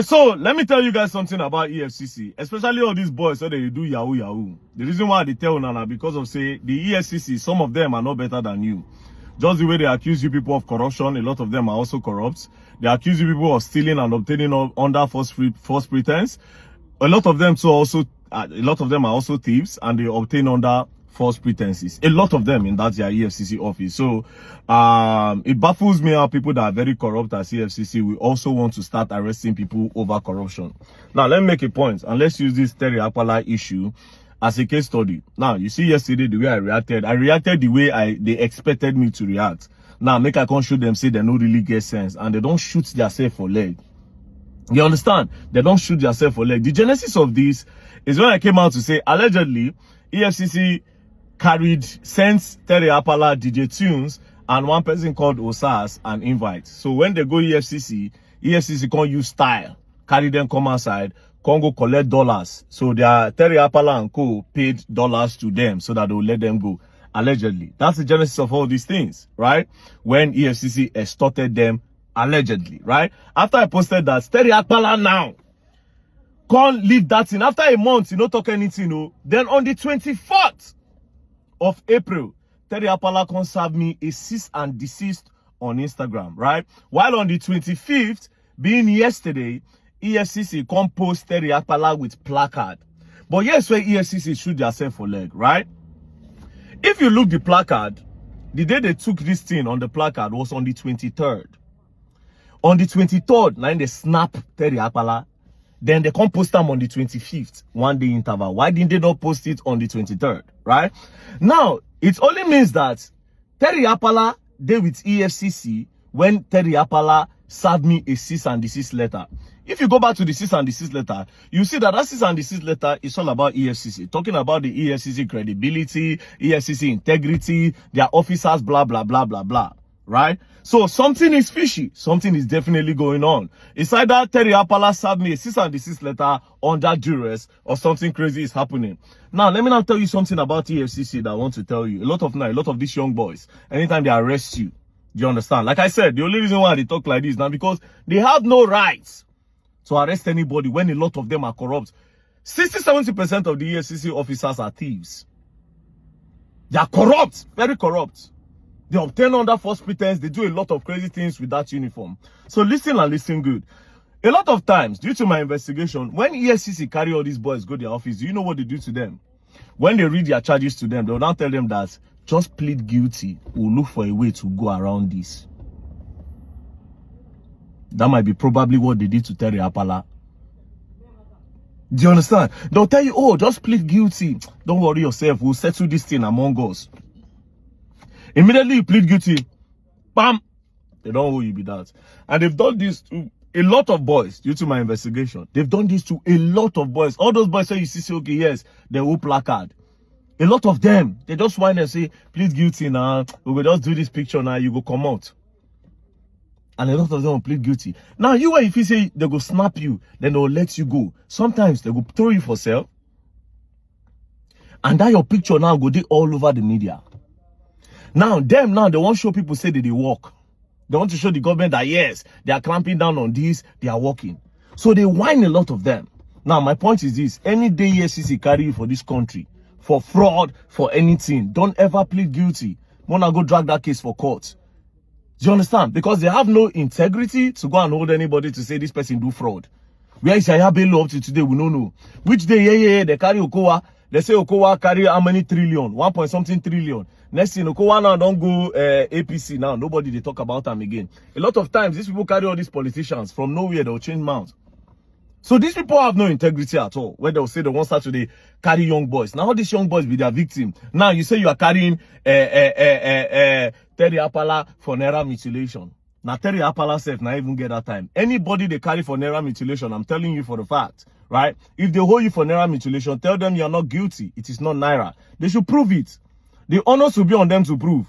right, so let me tell you guys something about EFCC, especially all these boys that they do yahoo yahoo. The reason why they tell Nana because of say the EFCC, some of them are not better than you. Just the way they accuse you people of corruption, a lot of them are also corrupt. They accuse you people of stealing and obtaining under false pretense. A lot of them are also thieves, and they obtain under false pretenses. A lot of them in that their EFCC office. So it baffles me how people that are very corrupt as EFCC will also want to start arresting people over corruption. Now let me make a point, and let's use this Terry Akpala issue as a case study. Now you see yesterday the way I reacted the way they expected me to react. Now make I can't show them say they don't really get sense, and they don't shoot themselves for leg. You understand? They don't shoot themselves for leg. The genesis of this is when I came out to say allegedly EFCC sent Terry Akpala, DJ Tunes, and one person called Osas an invite. So when they go EFCC can't use style, carry them come outside, can't go collect dollars. So their Terry Akpala and co paid dollars to them so that they will let them go. Allegedly. That's the genesis of all these things, right? When EFCC extorted them allegedly, right? After I posted that, Terry Akpala now can't leave that in. After a month, you don't talk anything, no. Then on the 24th of April, Terry Akpala can serve me a cease and desist on Instagram, right? While on the 25th, being yesterday, EFCC can post Terry Akpala with placard. But yes, where EFCC shoot themselves for leg, right? If you look the placard, the day they took this thing on the placard was on the 23rd. On the 23rd, now they snap Terry Akpala. Then they can't post them on the 25th, 1 day interval. Why didn't they not post it on the 23rd, right? Now, it only means that Terry Akpala did with EFCC when Terry Akpala served me a cease and desist letter. If you go back to the cease and desist letter, you see that cease and desist letter is all about EFCC, talking about the EFCC credibility, EFCC integrity, their officers, blah, blah, blah, blah, blah. Right? So something is fishy. Something is definitely going on. It's either Terry Akpala served me a cease and desist letter under duress, or something crazy is happening. Now, let me now tell you something about EFCC that I want to tell you. A lot of these young boys, anytime they arrest you, do you understand? Like I said, the only reason why they talk like this now because they have no rights to arrest anybody when a lot of them are corrupt. 60-70% of the EFCC officers are thieves. They are corrupt, very corrupt. They obtain under false pretense. They do a lot of crazy things with that uniform. So listen and listen good. A lot of times, due to my investigation, when EFCC carry all these boys go to their office, do you know what they do to them? When they read their charges to them, they will now tell them that just plead guilty. We'll look for a way to go around this. That might be probably what they did to Terry Akpala. Do you understand? They'll tell you, oh, just plead guilty. Don't worry yourself. We'll settle this thing among us. Immediately you plead guilty, bam, they don't owe you be that. And they've done this to a lot of boys due to my investigation. They've done this to a lot of boys. All those boys say you see, okay, yes, they will placard. A lot of them, they just whine and say, plead guilty now. We will just do this picture now, you go come out. And a lot of them will plead guilty. Now, if you say they go snap you, then they'll let you go. Sometimes they go throw you for sale. And that your picture now go do all over the media. Now, they want to show people say that they work. They want to show the government that, yes, they are clamping down on this, they are working. So they whine a lot of them. Now, my point is this. Any day EFCC carry you for this country, for fraud, for anything, don't ever plead guilty. Wanna go drag that case for court. Do you understand? Because they have no integrity to go and hold anybody to say this person do fraud. Where is Yahya Bello up to today? We don't know. Which day, they carry Okowa. They say Okowa carry how many trillion? 1.something trillion. Next thing, Okowa now don't go APC now. Nobody they talk about them again. A lot of times, these people carry all these politicians from nowhere. They'll change mouths. So these people have no integrity at all. Where they'll say they won't start to carry young boys. Now all these young boys be their victim. Now you say you are carrying Terry Akpala for naira mutilation. Now Terry Akpala self not even get that time. Anybody they carry for naira mutilation, I'm telling you for the fact, right? If they hold you for naira mutilation, tell them you are not guilty. It is not naira. They should prove it. The onus will be on them to prove.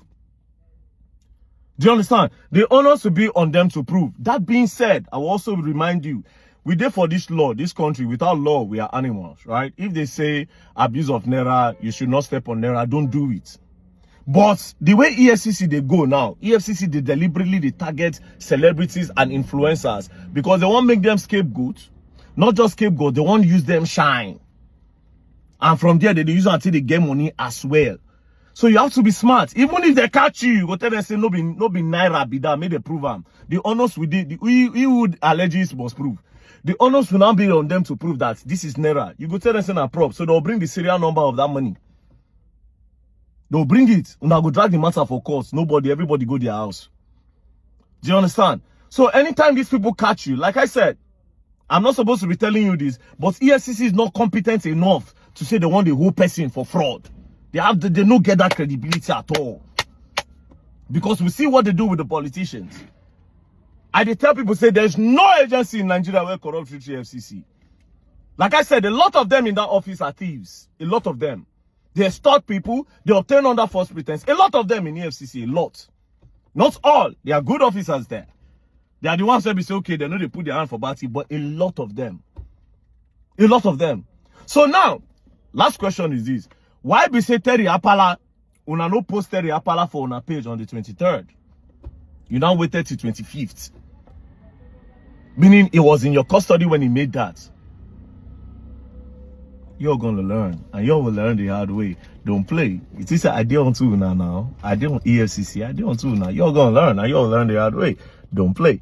Do you understand? The onus will be on them to prove. That being said, I will also remind you, we there for this law, this country. Without law, we are animals, right? If they say abuse of naira, you should not step on naira, don't do it. But the way EFCC they go now, EFCC they deliberately they target celebrities and influencers because they want to make them scapegoats. Not just scapegoat, they want to use them shine. And from there, they use it until they get money as well. So you have to be smart. Even if they catch you, you go tell them say no be naira be that, make they prove them. The honors we did, we would alleges must prove. The honors will now be on them to prove that this is naira. You go tell them say na prop, so they'll bring the serial number of that money. They'll bring it, and I'll go drag the matter for court. Everybody go their house. Do you understand? So anytime these people catch you, like I said, I'm not supposed to be telling you this, but EFCC is not competent enough to say they want the whole person for fraud. They don't get that credibility at all. Because we see what they do with the politicians. I dey tell people, say there's no agency in Nigeria where corrupt reach EFCC. Like I said, a lot of them in that office are thieves. A lot of them. They extort people. They obtain under false pretense. A lot of them in EFCC. A lot. Not all. There are good officers there. They are the ones that be say, okay, they know they put their hand for batty, but a lot of them. A lot of them. So now, last question is this. Why be say Terry Apala, una no post Terry Apala for una page on the 23rd? You now waited till 25th. Meaning it was in your custody when he made that. You're going to learn. And you will learn the hard way. Don't play. It is an idea on two now. I did on EFCC. I did on two now. You're going to learn. And you'll learn the hard way. Don't play.